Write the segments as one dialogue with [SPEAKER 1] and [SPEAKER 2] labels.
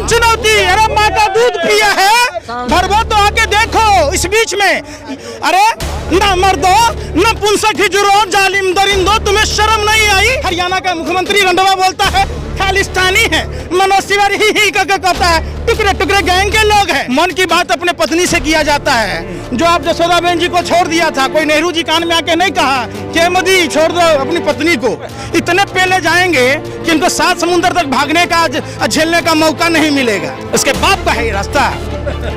[SPEAKER 1] कौन चुनौती? अरे माँ का दूध पिया है, भरभो तो आके देखो इस बीच में। अरे ना मर्दो न पुंसक हिजुरो जालिम दरिंदो, तुम्हें शर्म नहीं आई? हरियाणा का मुख्यमंत्री रंधावा बोलता है खालिस्तानी है, मनोज तिवारी ही कहता है टुकड़े टुकड़े गैंग के लोग हैं। मन की बात अपने पत्नी से किया जाता है। जो आप जसोदाबेन जी को छोड़ दिया था, कोई नेहरू जी कान में आके नहीं कहा कि मोदी छोड़ दो अपनी पत्नी को। इतने पेले जाएंगे कि इनको 7 समुंदर तक भागने का झेलने का मौका नहीं मिलेगा। उसके बाप का है ये रास्ता,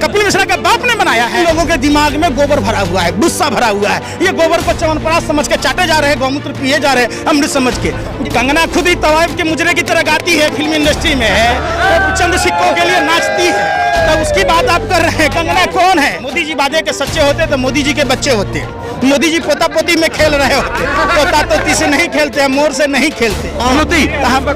[SPEAKER 1] कपिल मिश्रा के बाप ने बनाया है। लोगों के दिमाग में गोबर भरा हुआ है, गुस्सा भरा हुआ है। ये गोबर को च्यवनप्राश समझ के चाटे जा रहे हैं, गौमूत्र पिए जा रहे हैं अमृत समझ के। कंगना खुद ही तवाइफ के मुजरे की तरह गाती है, फिल्म इंडस्ट्री में है, चंद सिक्कों के लिए नाचती है। तो उसकी बात आप कर रहे हैं। कंगना कौन है? मोदी जी वादे के सच्चे होते तो मोदी जी के बच्चे होते। मोदी जी पोता पोती में खेल रहे होते, पोता पोती से नहीं खेलते, मोर से नहीं खेलते।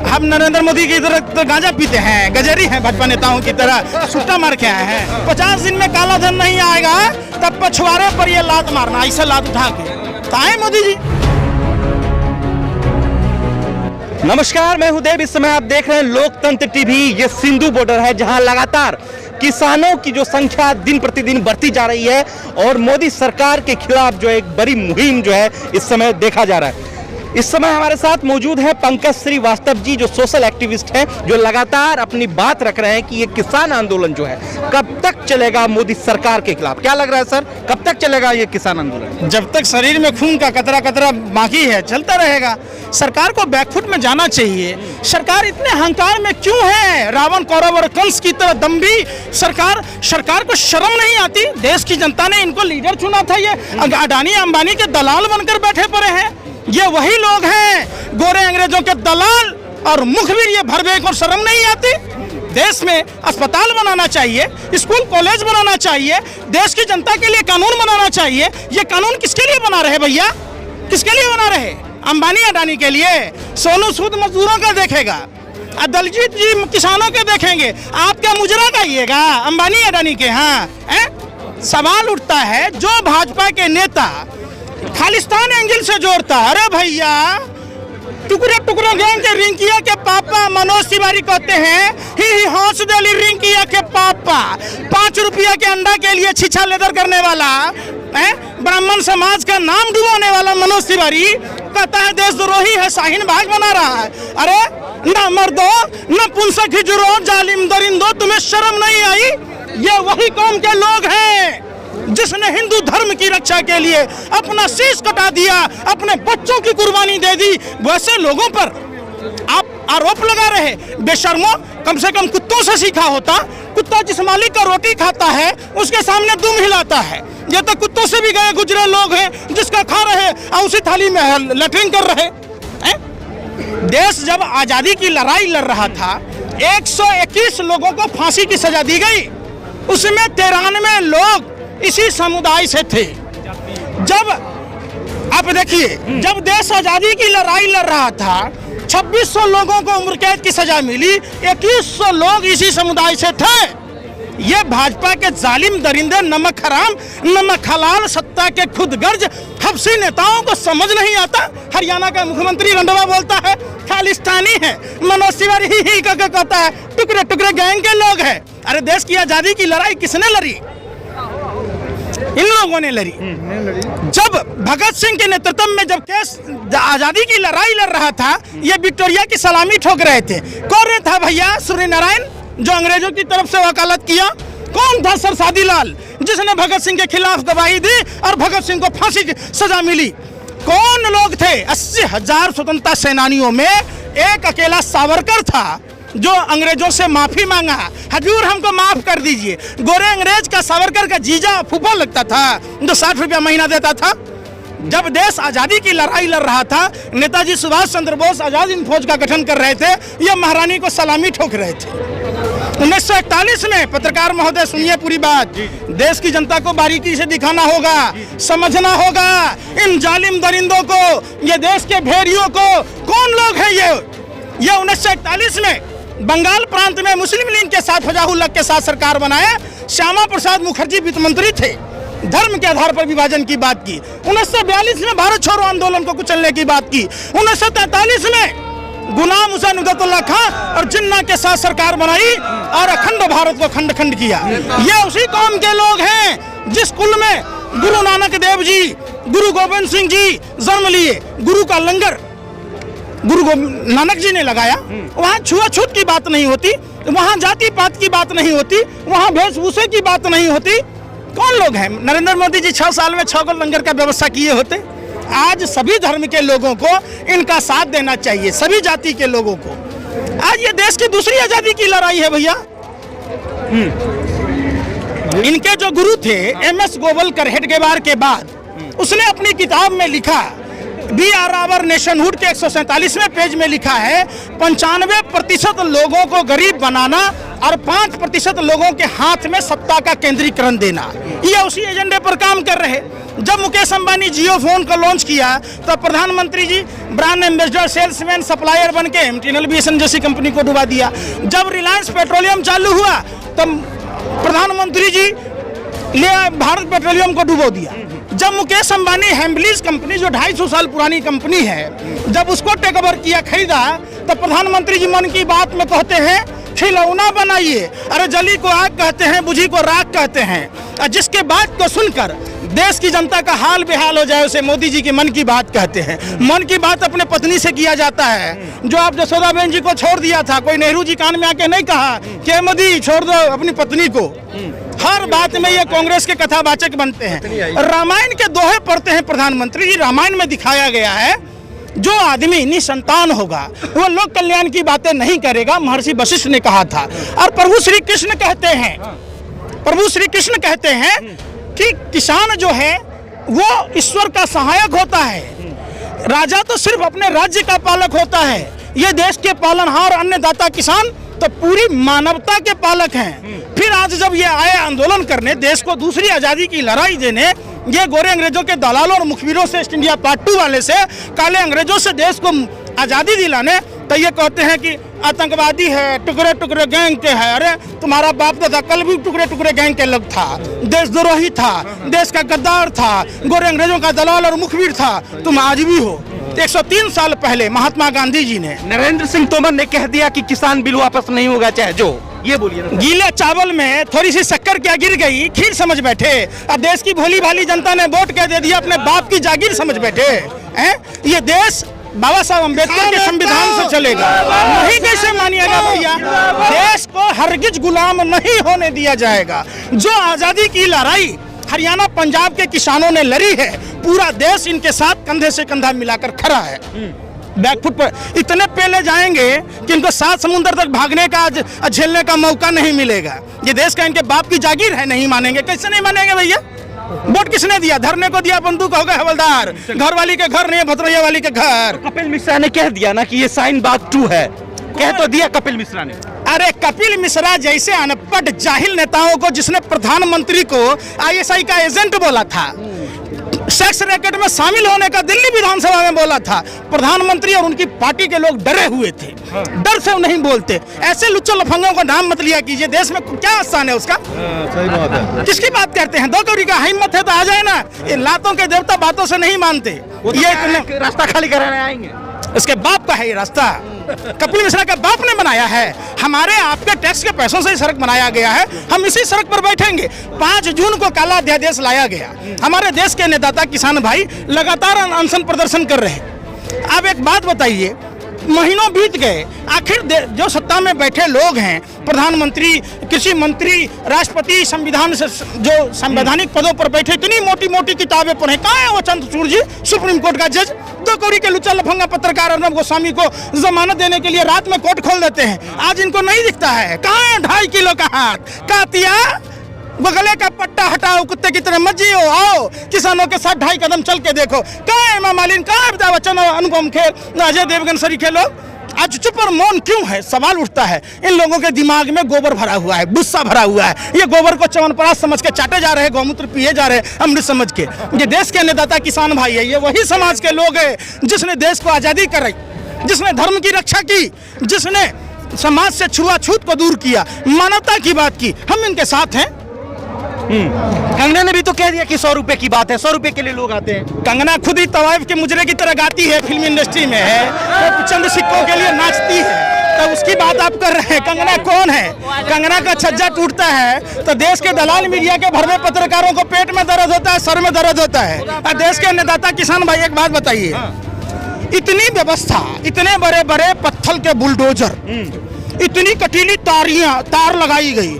[SPEAKER 1] हम नरेंद्र मोदी की तरह तो गांजा पीते हैं, गजरी हैं भाजपा नेताओं की तरह, सुट्टा मार के आए हैं। 50 दिन में काला धन नहीं आएगा तब पछुआरे पर ये लात मारना, ऐसे लात उठा के आए मोदी जी।
[SPEAKER 2] नमस्कार, मैं हूं देव। इस समय आप देख रहे हैं लोकतंत्र टीवी। ये सिंधु बॉर्डर है जहां लगातार किसानों की जो संख्या दिन प्रतिदिन बढ़ती जा रही है और मोदी सरकार के खिलाफ जो एक बड़ी मुहिम जो है इस समय देखा जा रहा है। इस समय हमारे साथ मौजूद है पंकज श्रीवास्तव जी, जो सोशल एक्टिविस्ट हैं, जो लगातार अपनी बात रख रहे हैं कि ये किसान आंदोलन जो है कब तक चलेगा मोदी सरकार के खिलाफ। क्या लग रहा है सर, कब तक चलेगा ये किसान आंदोलन?
[SPEAKER 1] जब तक शरीर में खून का कतरा कतरा बाकी है चलता रहेगा। सरकार को बैकफुट में जाना चाहिए। सरकार इतने अहंकार में क्यों है? रावण कौरव और कंस की तरह दम्भी सरकार को शर्म नहीं आती? देश की जनता ने इनको लीडर चुना था, ये अडानी अंबानी के दलाल बनकर बैठे पड़े हैं। ये वही लोग हैं, गोरे अंग्रेजों के दलाल और मुखबिर। ये भरवे को शर्म नहीं आती? देश में अस्पताल बनाना चाहिए, स्कूल कॉलेज बनाना चाहिए, देश की जनता के लिए कानून बनाना चाहिए। ये कानून किसके लिए बना रहे भैया? किसके लिए बना रहे? अंबानी अडानी के लिए? सोनू सूद मजदूरों का देखेगा, दलजीत जी किसानों के देखेंगे, आपका मुजरा गाइएगा अंबानी अडानी के। हाँ, सवाल उठता है जो भाजपा के नेता खालिस्तान एंगल से जोड़ता है। अरे भैया, टुकड़े टुकड़े गैंग के रिंकिया के पापा मनोज तिवारी कहते हैं ही हौस दिली रिंकिया के पापा। 5 रुपया के अंडा के लिए छीछा लेदर करने वाला, ब्राह्मण समाज का नाम डुबाने वाला मनोज तिवारी कहता है देशद्रोही है, शाहीन बाग बना रहा है। अरे ना मर्दो न पुंसक हिजुरो जालिम दरिंदो, तुम्हें शर्म नहीं आई? ये वही कौम के लोग हैं जिसने हिंदू धर्म की रक्षा के लिए अपना शीश कटा दिया, अपने बच्चों की कुर्बानी दे दी। वैसे लोगों पर आप आरोप लगा रहे। बेशर्मो, कम से कम कुत्तों से सीखा होता। कुत्ता जिस मालिक का रोटी खाता है उसके सामने दुम हिलाता है। ये तो कुत्तों से भी गए गुजरे लोग हैं, जिसका खा रहे और उसी थाली में लैट्रिन कर रहे हैं। देश जब आजादी की लड़ाई लड़ रहा था, 121 लोगों को फांसी की सजा दी गई, उसमें 93 लोग इसी समुदाय से थे। जब आप देखिए, जब देश आजादी की लड़ाई लड़ रहा था, 2600 लोगों को उम्र कैद की सजा मिली, 2100 लोग इसी समुदाय से थे। ये भाजपा के जालिम दरिंदे, नमक हराम नमक हलाल, सत्ता के खुद गर्ज हफ्सी नेताओं को समझ नहीं आता। हरियाणा का मुख्यमंत्री रंधावा बोलता है खालिस्तानी है, मनोज तिवारी ही कहता है टुकड़े टुकड़े गैंग के लोग हैं। अरे देश की आजादी की लड़ाई किसने लड़ी? इन लोगों ने लड़ी। जब भगत सिंह के नेतृत्व में जब केस आजादी की लड़ाई लड़ रहा था, ये विक्टोरिया की सलामी ठोक रहे थे। कौन था भैया? सूर्य नारायण, जो अंग्रेजों की तरफ से वकालत किया। कौन था सर सादी लाल, जिसने भगत सिंह के खिलाफ गवाही दी और भगत सिंह को फांसी की सजा मिली? कौन लोग थे? 80,000 स्वतंत्रता सेनानियों में एक अकेला सावरकर था जो अंग्रेजों से माफी मांगा, हजूर हमको माफ कर दीजिए। गोरे अंग्रेज का सावरकर का जीजा फूफा लगता था, जो 60 रुपया महीना देता था। जब देश आजादी की लड़ाई लड़ रहा था, नेताजी सुभाष चंद्र बोस आजाद हिंद फौज का गठन कर रहे थे, ये महारानी को सलामी ठोक रहे थे। 1941 में, पत्रकार महोदय सुनिए पूरी बात, देश की जनता को बारीकी से दिखाना होगा, समझना होगा इन जालिम दरिंदों को, ये देश के भेड़ियों को। कौन लोग हैं ये? 1941 में बंगाल प्रांत में मुस्लिम लीग के साथ फजाहुल्लाह के साथ सरकार बनाया। श्यामा प्रसाद मुखर्जी वित्त मंत्री थे। धर्म के आधार पर विभाजन की बात की। 1942 में भारत छोड़ो आंदोलन को कुचलने की बात की। 1943 में गुलाम हुसैन उदौला खां और जिन्ना के साथ सरकार बनाई और अखंड भारत को खंड खंड किया। ये उसी कौम के लोग हैं जिस कुल में गुरु नानक देव जी, गुरु गोविंद सिंह जी जन्म लिए। गुरु का लंगर गुरु नानक जी ने लगाया। वहाँ छुआछूत की बात नहीं होती, वहाँ जाति पात की बात नहीं होती, वहाँ वेशभूषे की बात नहीं होती। कौन लोग हैं? नरेंद्र मोदी जी 6 साल में 6 लंगर का व्यवस्था किए होते। आज सभी धर्म के लोगों को इनका साथ देना चाहिए, सभी जाति के लोगों को। आज ये देश की दूसरी आजादी की लड़ाई है भैया। इनके जो गुरु थे MS गोवलकर हेडगेवार के बाद, उसने अपनी किताब में लिखा, वी आर आवर नेशनहुड के 147वें पेज में लिखा है 95% लोगों को गरीब बनाना और 5% लोगों के हाथ में सत्ता का केंद्रीकरण देना। ये उसी एजेंडे पर काम कर रहे। जब मुकेश अंबानी जियो फोन को लॉन्च किया तो प्रधानमंत्री जी ब्रांड एम्बेसडर, सेल्समैन, सप्लायर बन के MTNL BSN जैसी कंपनी को डुबा दिया। जब रिलायंस पेट्रोलियम चालू हुआ तब प्रधानमंत्री जी ने भारत पेट्रोलियम को डुबो दिया। जब मुकेश अंबानी हैम्बलीज कंपनी जो 250 साल पुरानी कंपनी है, जब उसको टेक ओवर किया, खरीदा, तब प्रधानमंत्री जी मन की बात में कहते हैं खिलौना बनाइए। अरे जली को आग कहते हैं, बुझी को राख कहते हैं। और जिसके बात को सुनकर देश की जनता का हाल बेहाल हो जाए उसे मोदी जी की मन की बात कहते हैं। मन की बात अपने पत्नी से किया जाता है। जो आप जसोदाबेन जी को छोड़ दिया था, कोई नेहरू जी कान में आके नहीं कहा कि मोदी छोड़ दो अपनी पत्नी को। हर बात में ये कांग्रेस के कथावाचक बनते हैं। रामायण के दोहे पढ़ते हैं प्रधानमंत्री जी। रामायण में दिखाया गया है जो आदमी निसंतान होगा वो लोक कल्याण की बातें नहीं करेगा, महर्षि वशिष्ठ ने कहा था। और प्रभु श्री कृष्ण कहते हैं कि किसान जो है वो ईश्वर का सहायक होता है, राजा तो सिर्फ अपने राज्य का पालक होता है। ये देश के पालनहार अन्नदाता किसान तो पूरी मानवता के पालक हैं। फिर आज जब ये आए आंदोलन करने, देश को दूसरी आजादी की लड़ाई देने, ये गोरे अंग्रेजों के दलालों और मुखबिरों से, ईस्ट इंडिया पार्ट 2 वाले से, काले अंग्रेजों से देश को आजादी दिलाने, तो ये कहते हैं कि आतंकवादी है, टुकड़े टुकड़े गैंग के है। अरे तुम्हारा बाप दादा कल भी टुकड़े टुकड़े गैंग के लोग था, देशद्रोही था, देश का गद्दार था, गोरे अंग्रेजों का दलाल और मुखबिर था। तुम आज भी हो। 103 साल पहले महात्मा गांधी जी ने,
[SPEAKER 2] नरेंद्र सिंह तोमर ने कह दिया कि किसान बिल वापस नहीं होगा चाहे जो। ये बोलिए ना।
[SPEAKER 1] गीले चावल में थोड़ी सी शक्कर क्या गिर गई, खीर समझ बैठे। अब देश की भोली भाली जनता ने वोट क्या दे दिया, अपने बाप की जागीर समझ बैठे हैं। ये देश बाबा साहब अम्बेडकर के संविधान से चलेगा, नहीं कैसे मानिएगा भैया। देश को हरगिज गुलाम नहीं होने दिया जाएगा। जो आजादी की लड़ाई हरियाणा पंजाब के किसानों ने लड़ी है, पूरा देश इनके साथ कंधे से कंधा मिलाकर खड़ा है। बैकफुट पर इतने पहले जाएंगे कि इनको 7 समुंदर तक भागने का, झेलने का मौका नहीं मिलेगा। ये देश का इनके बाप की जागीर है, नहीं मानेंगे। कैसे नहीं मानेंगे भैया? वोट किसने दिया? धरने को दिया, बंदूक हो गए हवलदार। घर वाली के घर नहीं, भतरैया वाली के घर।
[SPEAKER 2] कपिल मिश्रा ने कह दिया ना कि ये साइन बात 2 है, कह तो दिया कपिल मिश्रा ने।
[SPEAKER 1] अरे कपिल मिश्रा जैसे अनपढ़ जाहिल नेताओं को, जिसने प्रधानमंत्री को ISI का एजेंट बोला था, सेक्स रैकेट में शामिल होने का दिल्ली विधानसभा में बोला था, प्रधानमंत्री और उनकी पार्टी के लोग डरे हुए थे। डर से नहीं बोलते। ऐसे लुच्चे लफंगों का नाम मत लिया कीजिए। देश में क्या स्थान है उसका?
[SPEAKER 3] सही बात है।
[SPEAKER 1] किसकी बात करते हैं? 2 कौड़ी का हिम्मत है तो आ जाए ना। ये लातों के देवता बातों से नहीं मानते।
[SPEAKER 2] ये इतने रास्ता खाली कराने आएंगे।
[SPEAKER 1] इसके बाप का है ये रास्ता। कपिल मिश्रा का बाप ने बनाया है। हमारे आपके टैक्स के पैसों से ही सड़क बनाया गया है। हम इसी सड़क पर बैठेंगे। 5 जून को काला अध्यादेश लाया गया। हमारे देश के नेता किसान भाई लगातार अनशन प्रदर्शन कर रहे हैं। अब एक बात बताइए, महीनों बीत गए, आखिर जो सत्ता में बैठे लोग हैं, प्रधानमंत्री, कृषि मंत्री, राष्ट्रपति, संविधान से जो संवैधानिक पदों पर बैठे, इतनी मोटी मोटी किताबें पढ़े, कहाँ है वो चंद्रचूड़ जी, सुप्रीम कोर्ट का जज? 2 कौड़ी के लुच्चा लफंगा पत्रकार अर्नब गोस्वामी को जमानत देने के लिए रात में कोर्ट खोल देते हैं। आज इनको नहीं दिखता है। कहाँ है 2.5 किलो का हाथ? कातिया गले का पट्टा हटाओ, कुत्ते की तरह मत जियो। आओ किसानों के साथ 2.5 कदम चल के देखो। कहाँ है हेमा मालिनी, कहाँ है अमिताभ बच्चन, अनुपम खेर, अजय देवगन सरीखे लोग? आज चुप और मौन क्यों है? सवाल उठता है। इन लोगों के दिमाग में गोबर भरा हुआ है, गुस्सा भरा हुआ है। ये गोबर को च्यवनप्राश समझ के चाटे जा रहे हैं, गौमूत्र पिए जा रहे हैं अमृत समझ के। ये देश के अन्नदाता किसान भाई है। ये वही समाज के लोग हैं जिसने देश को आज़ादी कराई, जिसने धर्म की रक्षा की, जिसने समाज से छुआछूत को दूर किया, मानवता की बात की। हम इनके साथ हैं।
[SPEAKER 2] कंगना ने भी तो कह दिया कि 100 रुपए की बात है, 100 रुपए के लिए लोग आते हैं।
[SPEAKER 1] कंगना खुद ही तवाइफ के मुजरे की तरह गाती है, फिल्म इंडस्ट्री में है, तो चंद सिक्कों के लिए नाचती है, तो उसकी बात आप कर रहे हैं। कंगना कौन है? कंगना का छज्जा टूटता है तो देश के दलाल मीडिया के भरवे पत्रकारों को पेट में दर्द होता है, सर में दर्द होता है। और देश के अन्नदाता किसान भाई, एक बात बताइए, इतनी व्यवस्था, इतने बड़े बड़े पत्थर के बुलडोजर, इतनी कटीली तार लगाई गई,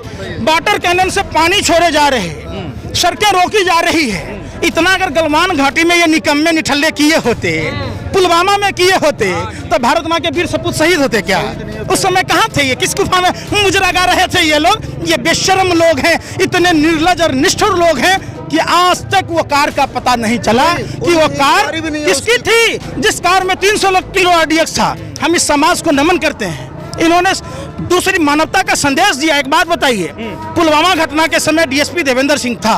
[SPEAKER 1] वाटर कैनन से पानी छोड़े जा रहे हैं, सड़कें रोकी जा रही है। इतना अगर गलवान घाटी में ये निकम्मे निठल्ले किए होते, पुलवामा में किए होते, तो भारत माँ के वीर सपूत शहीद होते क्या? उस समय कहाँ थे ये? किस गुफा में मुजरा गा रहे थे ये लोग? ये बेशर्म लोग हैं, इतने निर्लज और निष्ठुर लोग हैं कि आज तक वो कार का पता नहीं चला कि वो कार किसकी थी। जिस कार में 300 किलो आरडीएक्स था, हम इस समाज को नमन करते हैं। इन्होंने दूसरी मानवता का संदेश दिया। एक बात बताइए, पुलवामा घटना के समय डीएसपी देवेंद्र सिंह था,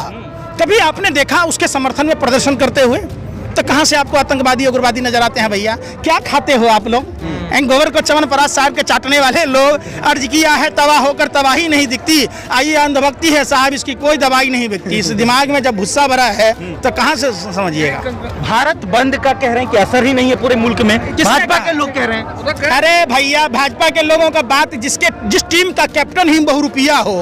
[SPEAKER 1] कभी आपने देखा उसके समर्थन में प्रदर्शन करते हुए? तो कहाँ से आपको आतंकवादी उग्रवादी नजर आते हैं भैया? क्या खाते हो आप लोग? गोबर को चमनपरास साहब के चाटने वाले लोग, अर्ज किया है तबाह होकर तबाही नहीं दिखती, आइए अंधभक्ति है साहब, इसकी कोई दवाई नहीं बिकती। इस दिमाग में जब भुस्सा भरा है तो कहाँ से समझिएगा?
[SPEAKER 2] भारत बंद का कह रहे हैं कि असर ही नहीं है पूरे मुल्क में, भाजपा के लोग कह रहे हैं।
[SPEAKER 1] अरे भैया, भाजपा के लोगों का बात, जिस टीम का कैप्टन ही बहुरुपिया हो,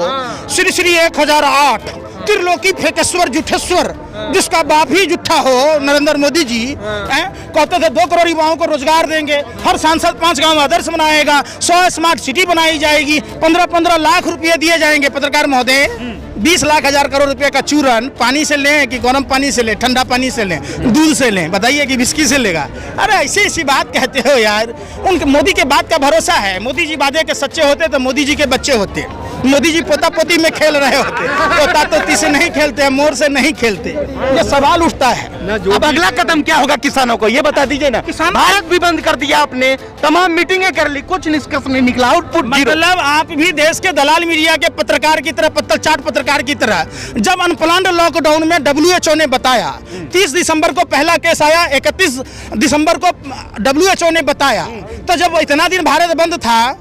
[SPEAKER 1] श्री 1008 त्रिलोकी फेकेश्वर जुठेश्वर, जिसका बाप ही जुठा हो, नरेंद्र मोदी जी कहते थे 2 करोड़ युवाओं को रोजगार देंगे, हर सांसद 5 गांव आदर्श बनाएगा, 100 स्मार्ट सिटी बनाई जाएगी, 15-15 लाख रुपए दिए जाएंगे। पत्रकार महोदय, 20 लाख 1000 करोड़ रुपए का चूरन पानी से लें कि गर्म पानी से लें, ठंडा पानी से लें, दूध से लें, बताइए कि विस्की से लेगा? अरे ऐसी बात कहते हो यार। उनके मोदी के बात का भरोसा है? मोदी जी वादे के सच्चे होते तो मोदी जी के बच्चे होते। मोदी जी पोता पोती में खेल रहे होते, पोता तोती से नहीं खेलते, मोर से नहीं खेलते। ये सवाल उठता है,
[SPEAKER 2] अब अगला कदम क्या होगा किसानों को, ये बता दीजिए ना। भारत भी बंद कर दिया आपने, तमाम मीटिंगें कर ली, कुछ निष्कर्ष नहीं निकला, आउटपुट
[SPEAKER 1] मतलब आप भी देश के दलाल मीडिया के पत्रकार की तरह, पत्तल चाट पत्रकार की तरह, जब अनप्लान्ड लॉकडाउन में WHO ने बताया, 30 दिसंबर को पहला केस आया, 31 दिसंबर को WHO ने बताया, तो जब इतना दिन भारत बंद था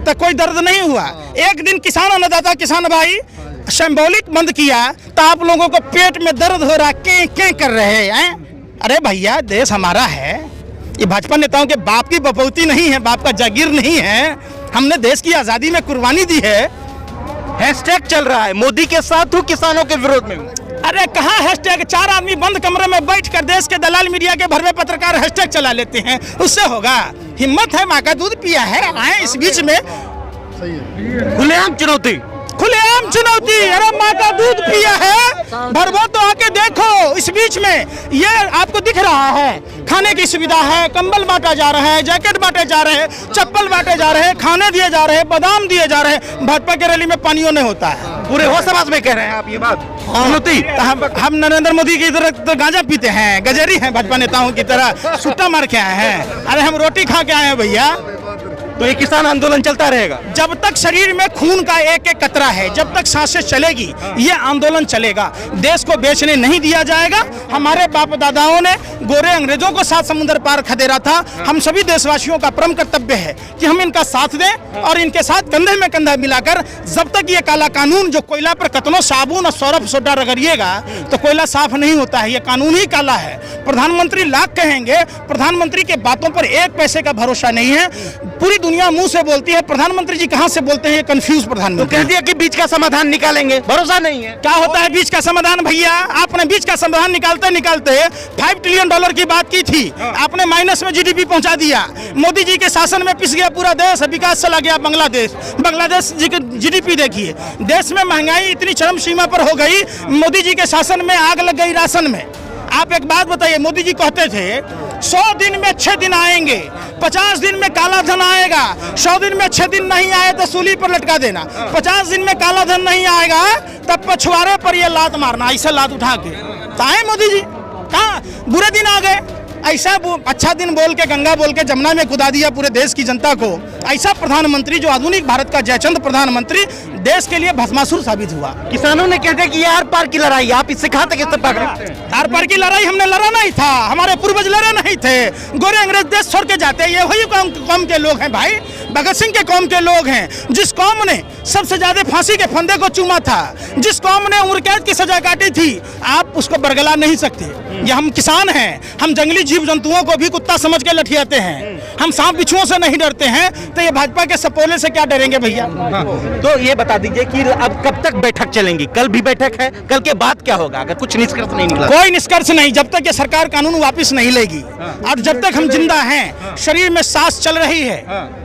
[SPEAKER 1] तो कोई दर्द नहीं हुआ। एक दिन किसान अन्नदाता किसान भाई सिंबॉलिक बंद किया तो आप लोगों को पेट में दर्द हो रहा, क्या कर रहे हैं? अरे भैया, देश हमारा है, ये भाजपा नेताओं के बाप की बपौती नहीं है, बाप का जागीर नहीं है। हमने देश की आजादी में कुर्बानी दी है।
[SPEAKER 2] हैशटैग चल रहा है, मोदी के साथ हूँ, किसानों के विरोध में हूँ।
[SPEAKER 1] अरे कहाँ हैशटैग? 4 आदमी बंद कमरे में बैठकर देश के दलाल मीडिया के भरवे पत्रकार हैशटैग चला लेते हैं, उससे होगा? हिम्मत है, माँ का दूध पिया है, आए इस बीच में
[SPEAKER 2] खुलेआम चुनौती,
[SPEAKER 1] खुलेआम चुनौती। अरे माँ का दूध पिया है, भरवा तो आके देखो। इस बीच में ये आपको दिख रहा है, खाने की सुविधा है, कंबल बांटा जा रहा है, जैकेट बांटे जा रहे हैं, चप्पल बांटे जा रहे हैं, खाने दिए जा रहे हैं, बादाम दिए जा रहे हैं। भाजपा के रैली में पानियों नहीं होता है।
[SPEAKER 2] पूरे होश समाज में कह रहे हैं आप ये बात?
[SPEAKER 1] हम नरेंद्र मोदी की तरह तो गांजा पीते हैं, गजरी हैं, भाजपा नेताओं की तरह सुट्टा मार के आए हैं। अरे हम रोटी खा के आए हैं भैया।
[SPEAKER 2] तो ये किसान आंदोलन चलता रहेगा
[SPEAKER 1] जब तक शरीर में खून का एक एक कतरा है, जब तक सांसें चलेगी, ये आंदोलन चलेगा। देश को बेचने नहीं दिया जाएगा। हमारे बाप दादाओं ने गोरे अंग्रेजों को 7 समुद्र पार खदेड़ा था। हम सभी देशवासियों का परम कर्तव्य है कि हम इनका साथ दें और इनके साथ कंधे में कंधा मिलाकर, जब तक ये काला कानून जो कोयला पर कतनों साबुन और सौरभ सोडा रगड़िएगा तो कोयला साफ नहीं होता है, ये कानून ही काला है। प्रधानमंत्री लाख कहेंगे, प्रधानमंत्री के बातों पर 1 पैसे का भरोसा नहीं है। पूरी दुनिया मुंह से बोलती है, प्रधानमंत्री जी कहां से बोलते हैं? ये कंफ्यूज प्रधानमंत्री।
[SPEAKER 2] तो कह दिया कि बीच का समाधान निकालेंगे, भरोसा नहीं है।
[SPEAKER 1] क्या होता है बीच का समाधान भैया? आपने बीच का समाधान निकालते निकालते $5 ट्रिलियन की बात की थी, आपने माइनस में जीडीपी पहुंचा दिया। मोदी जी के शासन में पिस गया पूरा देश, विकास चला गया बांग्लादेश। बांग्लादेश जी की जीडीपी देखिए, देश में महंगाई इतनी चरम सीमा पर हो गई, मोदी जी के शासन में आग लग गई राशन में। आप एक बात बताइए, मोदी जी कहते थे 100 दिन में 6 दिन आएंगे, 50 दिन में काला धन आएगा। 100 दिन में 6 दिन नहीं आए तो सूली पर लटका देना। 50 दिन में काला धन नहीं आएगा तब पछुआरे पर ये लात मारना, ऐसे लात उठा के। आए मोदी जी, कहाँ बुरे दिन आ गए? ऐसा अच्छा दिन बोल के, गंगा बोल के जमुना में कुदा दिया पूरे देश की जनता को। ऐसा प्रधानमंत्री जो आधुनिक भारत का जयचंद प्रधानमंत्री देश के लिए भस्मासुर साबित हुआ।
[SPEAKER 2] किसानों ने कहते हैं कि आर पार की लड़ाई, आप इससे कहां तक इत्तेफाक रखते हैं?
[SPEAKER 1] आर पार की लड़ाई हमने लड़ा नहीं था, हमारे पूर्वज लड़े नहीं थे। गोरे अंग्रेज देश छोड़ के जाते हैं, ये वही कौम के लोग हैं भाई, भगत सिंह के कौम के लोग हैं। जिस कौम ने सबसे ज्यादा फांसी के फंदे को चूमा था, जिस कौम ने उम्र कैद की सजा काटी थी, आप उसको बरगला नहीं सकते। ये हम किसान हैं, हम जंगली जीव जंतुओं को भी कुत्ता समझ के लठियाते हैं, हम सांप बिच्छुओं से नहीं डरते हैं, तो ये भाजपा के सपोले से क्या डरेंगे भैया।
[SPEAKER 2] तो ये बता दीजिए कि अब कब तक बैठक चलेंगी? कल भी बैठक है, कल के बाद क्या होगा अगर कुछ निष्कर्ष नहीं निकला?
[SPEAKER 1] कोई निष्कर्ष नहीं, जब तक ये सरकार कानून वापस नहीं लेगी और जब तक हम जिंदा हैं, शरीर में सांस चल रही है,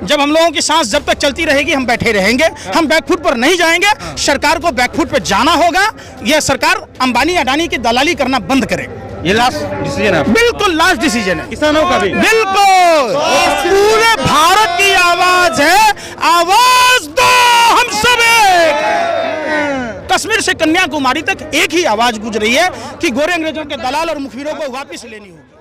[SPEAKER 1] जब हम लोगों की सांस जब तक चलती रहेगी हम बैठे रहेंगे, हम बैकफुट पर नहीं जाएंगे। सरकार को बैकफुट पर जाना होगा। यह सरकार अंबानी अडानी की दलाली करना बंद करे।
[SPEAKER 2] ये लास्ट डिसीजन है?
[SPEAKER 1] बिल्कुल लास्ट डिसीजन है
[SPEAKER 2] किसानों का भी।
[SPEAKER 1] बिल्कुल पूरे भारत की आवाज है, आवाज दो हम सब एक। कश्मीर से कन्याकुमारी तक एक ही आवाज गूंज रही है कि गोरे अंग्रेजों के दलाल और मुखबिरों को वापस लेनी होगी।